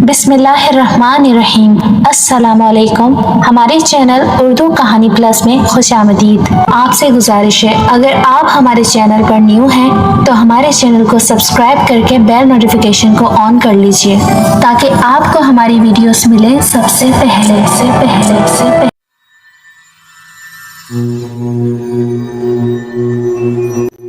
बिस्मिल्लाहिर्रहमानिर्रहीम। अस्सलाम वालेकुम। हमारे चैनल उर्दू कहानी प्लस में खुशामदीद। आपसे गुजारिश है, अगर आप हमारे चैनल पर न्यू हैं तो हमारे चैनल को सब्सक्राइब करके बेल नोटिफिकेशन को ऑन कर लीजिए ताकि आपको हमारी वीडियोस मिले सबसे पहले।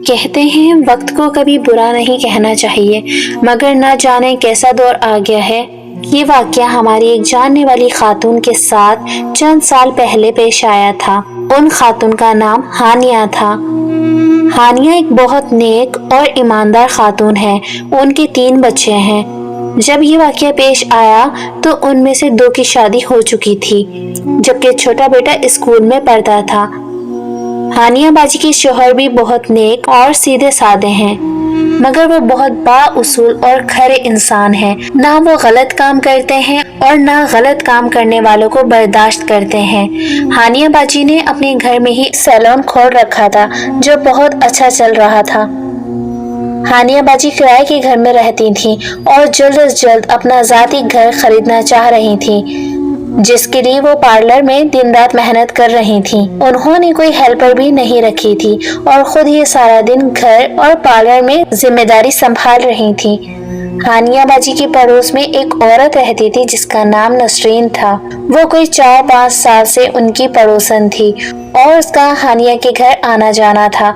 कहते हैं वक्त को कभी बुरा नहीं कहना चाहिए, मगर ना जाने कैसा दौर आ गया है। ये वाकया हमारी एक जानने वाली खातून के साथ चंद साल पहले पेश आया था। उन खातून का नाम हानिया था। हानिया एक बहुत नेक और ईमानदार खातून है। उनके 3 बच्चे हैं। जब ये वाकया पेश आया तो उनमें से 2 की शादी हो चुकी थी, जबकि छोटा बेटा स्कूल में पढ़ता था। हानिया बाजी के शोहर भी बहुत नेक और सीधे साधे हैं, मगर वो बहुत बाउसूल और खरे इंसान हैं। ना वो गलत काम करते हैं और ना गलत काम करने वालों को बर्दाश्त करते हैं। हानिया बाजी ने अपने घर में ही सैलून खोल रखा था, जो बहुत अच्छा चल रहा था। हानिया बाजी किराए के घर में रहती थीं और जल्द से जल्द अपना ज़ाती घर खरीदना चाह रही थीं, जिसके लिए वो पार्लर में दिन रात मेहनत कर रही थीं। उन्होंने कोई हेल्पर भी नहीं रखी थी और खुद ये सारा दिन घर और पार्लर में जिम्मेदारी संभाल रही थीं। हानिया बाजी के पड़ोस में एक औरत रहती थी जिसका नाम नसरीन था। वो कोई 4-5 साल से उनकी पड़ोसन थी और उसका हानिया के घर आना जाना था।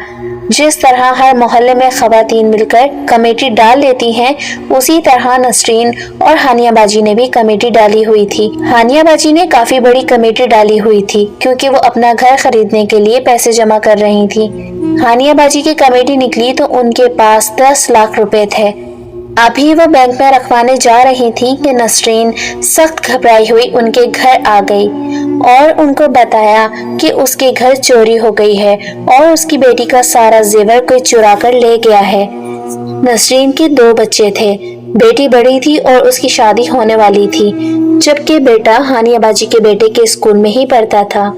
जिस तरह हर मोहल्ले में खवातीन मिलकर कमेटी डाल लेती हैं, उसी तरह नसरीन और हानिया बाजी ने भी कमेटी डाली हुई थी। हानिया बाजी ने काफी बड़ी कमेटी डाली हुई थी क्योंकि वो अपना घर खरीदने के लिए पैसे जमा कर रही थी। हानिया बाजी की कमेटी निकली तो उनके पास 10 लाख रुपए थे। अभी वो बैंक में रखवाने जा रही थी कि नसरीन सख्त घबराई हुई उनके घर आ गई और उनको बताया कि उसके घर चोरी हो गई है और उसकी बेटी का सारा जेवर कोई चुरा कर ले गया है। नसरीन के 2 बच्चे थे। बेटी बड़ी थी और उसकी शादी होने वाली थी, जबकि बेटा हानिया बाजी के बेटे के स्कूल में ही पढ़ता था।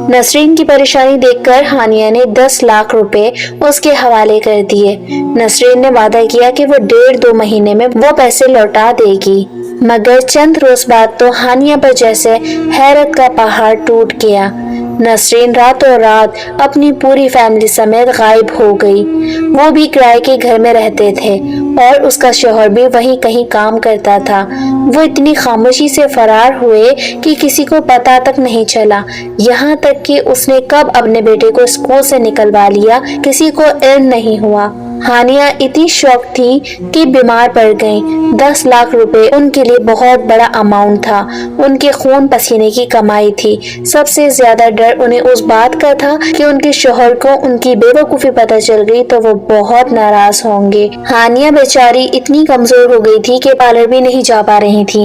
नसरीन की परेशानी देखकर हानिया ने 10 लाख रुपए उसके हवाले कर दिए। नसरीन ने वादा किया कि वो 1.5-2 महीने में वो पैसे लौटा देगी, मगर चंद रोज बाद तो हानिया पर जैसे हैरत का पहाड़ टूट गया। नसरीन रातों रात अपनी पूरी फैमिली समेत गायब हो गई। वो भी किराए के घर में रहते थे और उसका शौहर भी वहीं कहीं काम करता था। वो इतनी खामोशी से फरार हुए कि किसी को पता तक नहीं चला। यहाँ तक कि उसने कब अपने बेटे को स्कूल से निकलवा लिया, किसी को इल्म नहीं हुआ। हानिया इतनी शौक थी कि बीमार पड़ गई। 10 लाख रुपए उनके लिए बहुत बड़ा अमाउंट था। उनके खून पसीने की कमाई थी। सबसे ज्यादा डर उन्हें उस बात का था कि उनके शौहर को उनकी बेवकूफी पता चल गई तो वो बहुत नाराज होंगे। हानिया बेचारी इतनी कमजोर हो गई थी कि पार्लर भी नहीं जा पा रही थी।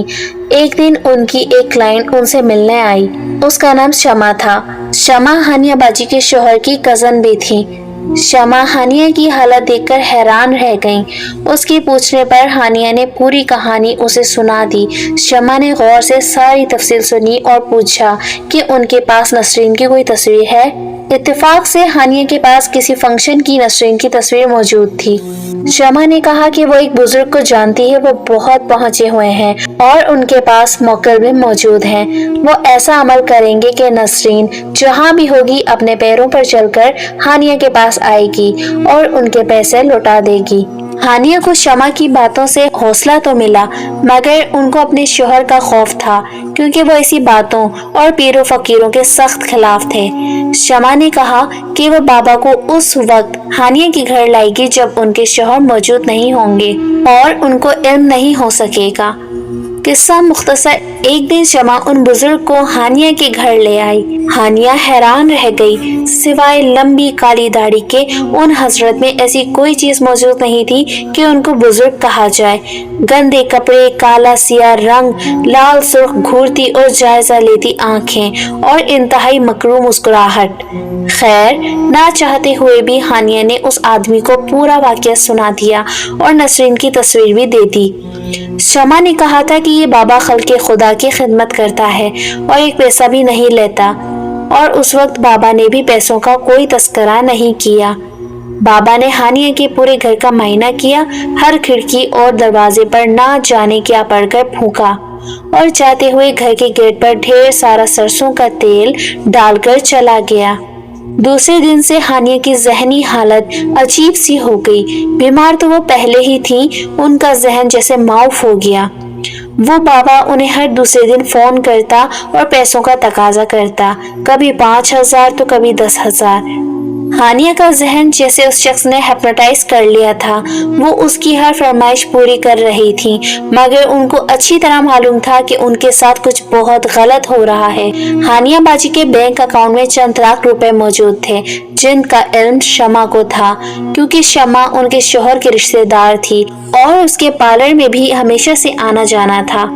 एक दिन उनकी एक क्लाइंट उनसे मिलने आई। उसका नाम शमा था। शमा हानिया बाजी के शौहर की कजन भी थी। शमा हानिया की हालत देखकर हैरान रह गईं। उसकी पूछने पर हानिया ने पूरी कहानी उसे सुना दी। शमा ने गौर से सारी तफसील सुनी और पूछा कि उनके पास नसरीन की कोई तस्वीर है। इत्तेफाक से हानिया के पास किसी फंक्शन की नसरीन की तस्वीर मौजूद थी। शमा ने कहा कि वो एक बुजुर्ग को जानती है, वो बहुत पहुंचे हुए हैं और उनके पास मौकल भी मौजूद हैं। वो ऐसा अमल करेंगे कि नसरीन जहां भी होगी अपने पैरों पर चलकर हानिया के पास आएगी और उनके पैसे लौटा देगी। हानिया को शमा की बातों से हौसला तो मिला, मगर उनको अपने शौहर का खौफ था क्योंकि वो ऐसी बातों और पीरों फकीरों के सख्त खिलाफ थे। शमा ने कहा कि वो बाबा को उस वक्त हानिया के घर लाएगी जब उनके शौहर मौजूद नहीं होंगे और उनको इल्म नहीं हो सकेगा। किस्सा मुख्तसर, एक दिन शमा उन बुजुर्ग को हानिया के घर ले आई। हानिया हैरान रह गई। सिवाय लंबी काली दाढ़ी के उन हजरत में ऐसी कोई चीज मौजूद नहीं थी कि उनको बुजुर्ग कहा जाए। गंदे कपड़े, काला सिया रंग, लाल सुर्ख घूरती और जायजा लेती आंखें और इंतहाई मकरू मुस्कुराहट। खैर, ना चाहते हुए भी हानिया ने उस आदमी को पूरा वाकया सुना दिया और नसरीन की तस्वीर भी दे दी। शमा ने कहा था कि ये बाबा खल्के खुदा की खिदमत करता है और एक पैसा भी नहीं लेता, और उस वक्त बाबा ने भी पैसों का कोई तस्करा नहीं किया। बाबा ने हानिया के पूरे घर का मायना किया, हर खिड़की और दरवाजे पर ना जाने क्या पढ़कर फूंका और जाते हुए घर के गेट पर ढेर सारा सरसों का तेल डालकर चला गया। दूसरे दिन से हानिया की जहनी हालत अजीब सी हो गई। बीमार तो वो पहले ही थी, उनका जहन जैसे माऊफ हो गया। वो बाबा उन्हें हर दूसरे दिन फोन करता और पैसों का तकाजा करता, कभी 5,000 तो कभी 10,000। हानिया का जहन जैसे उस शख्स ने हिप्नोटाइज कर लिया था। वो उसकी हर फरमाइश पूरी कर रही थी, मगर उनको अच्छी तरह मालूम था कि उनके साथ कुछ बहुत गलत हो रहा है। हानिया बाजी के बैंक अकाउंट में चंद लाख रुपए मौजूद थे, जिनका इल्म शमा को था, क्योंकि शमा उनके शोहर की रिश्तेदार थी और उसके पार्लर में भी हमेशा से आना जाना था।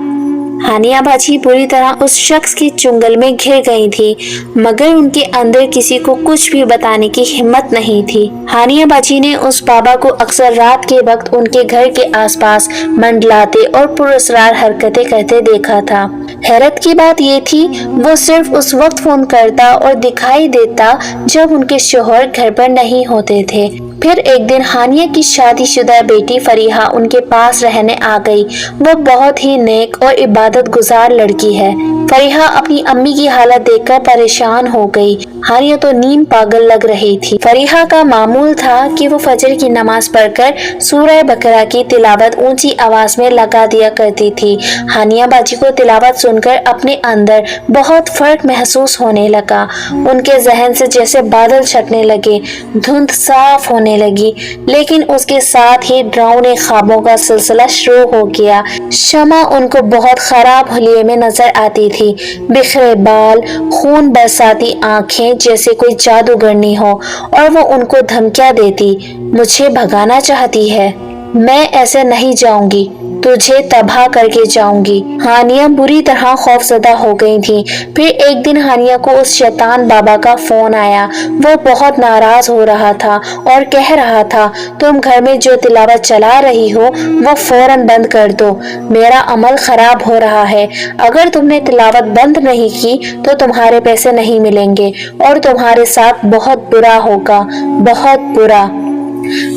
हानिया बाजी बुरी तरह उस शख्स के चुंगल में घिर गई थी, मगर उनके अंदर किसी को कुछ भी बताने की हिम्मत नहीं थी। हानिया बाजी ने उस बाबा को अक्सर रात के वक्त उनके घर के आसपास मंडलाते और पुरस्कार हरकतें करते देखा था। हैरत की बात ये थी, वो सिर्फ उस वक्त फोन करता और दिखाई देता जब उनके शोहर घर पर नहीं होते थे। फिर एक दिन हानिया की शादीशुदा बेटी फरीहा उनके पास रहने आ गई। वो बहुत ही नेक और इबादत गुजार लड़की है। फरीहा अपनी अम्मी की हालत देखकर परेशान हो गई। हानिया तो नीम पागल लग रही थी। फरीहा का मामूल था कि वो फजर की नमाज पढ़कर सूरह बकरा की तिलावत ऊंची आवाज में लगा दिया करती थी। हानिया बाजी को तिलावत सुनकर अपने अंदर बहुत फर्क महसूस होने लगा। उनके जहन से जैसे बादल छटने लगे, धुंध साफ होने लगी, लेकिन उसके साथ ही डरावने ख्वाबों का सिलसिला शुरू हो गया। शमा उनको बहुत खराब हुलिये में नजर आती थी, बिखरे बाल, खून बरसाती आंखें जैसे कोई जादूगरनी हो, और वो उनको धमकियां देती, मुझे भगाना चाहती है, मैं ऐसे नहीं जाऊंगी, तुझे तबाह करके जाऊंगी। हानिया बुरी तरह खौफजदा हो गई थी। फिर एक दिन हानिया को उस शैतान बाबा का फोन आया। वो बहुत नाराज हो रहा था और कह रहा था, तुम घर में जो तिलावत चला रही हो वो फौरन बंद कर दो, मेरा अमल खराब हो रहा है। अगर तुमने तिलावत बंद नहीं की तो तुम्हारे पैसे नहीं मिलेंगे और तुम्हारे साथ बहुत बुरा होगा, बहुत बुरा।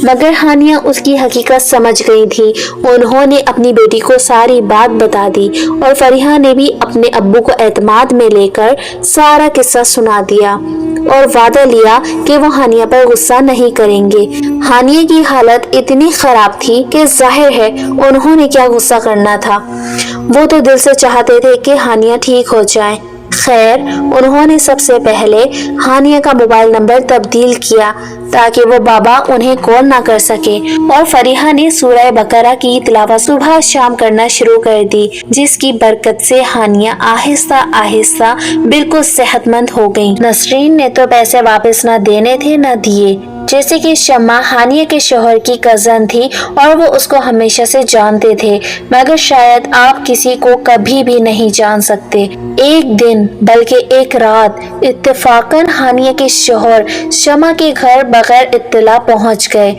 मगर हानिया उसकी हकीकत समझ गई थी। उन्होंने अपनी बेटी को सारी बात बता दी और फरीहा ने भी अपने अब्बू को एतमाद में लेकर सारा किस्सा सुना दिया और वादा लिया कि वो हानिया पर गुस्सा नहीं करेंगे। हानिया की हालत इतनी खराब थी कि जाहिर है उन्होंने क्या गुस्सा करना था। वो तो दिल से चाहते थे कि हानिया ठीक हो जाए। खैर, उन्होंने सबसे पहले हानिया का मोबाइल नंबर तब्दील किया ताकि वो बाबा उन्हें कॉल ना कर सके, और फरीहा ने सूरह बकरा की तिलावत सुबह शाम करना शुरू कर दी, जिसकी बरकत से हानिया आहिस्ता आहिस्ता बिल्कुल सेहतमंद हो गई। नसरीन ने तो पैसे वापस न देने थे न दिए। जैसे कि शमा हानिया के शोहर की कजन थी और वो उसको हमेशा से जानते थे, मगर शायद आप किसी को कभी भी नहीं जान सकते। एक दिन बल्कि एक रात इत्तेफाकन हानिया के शोहर शमा के घर बगैर इत्तला पहुंच गए।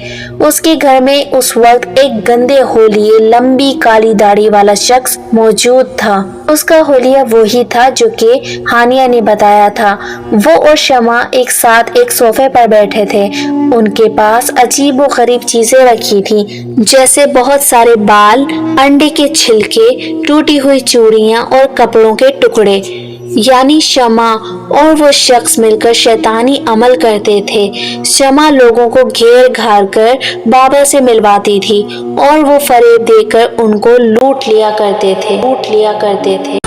उसके घर में उस वक्त एक गंदे होलिये लंबी काली दाढ़ी वाला शख्स मौजूद था। उसका होलिया वही था जो कि हानिया ने बताया था। वो और शमा एक साथ एक सोफे पर बैठे थे। उनके पास अजीब व गरीब चीजें रखी थी, जैसे बहुत सारे बाल, अंडे के छिलके, टूटी हुई चूड़ियां और कपड़ों के टुकड़े। यानी शमा और वो शख्स मिलकर शैतानी अमल करते थे। शमा लोगों को घेर घार कर बाबा से मिलवाती थी और वो फरेब देकर उनको लूट लिया करते थे।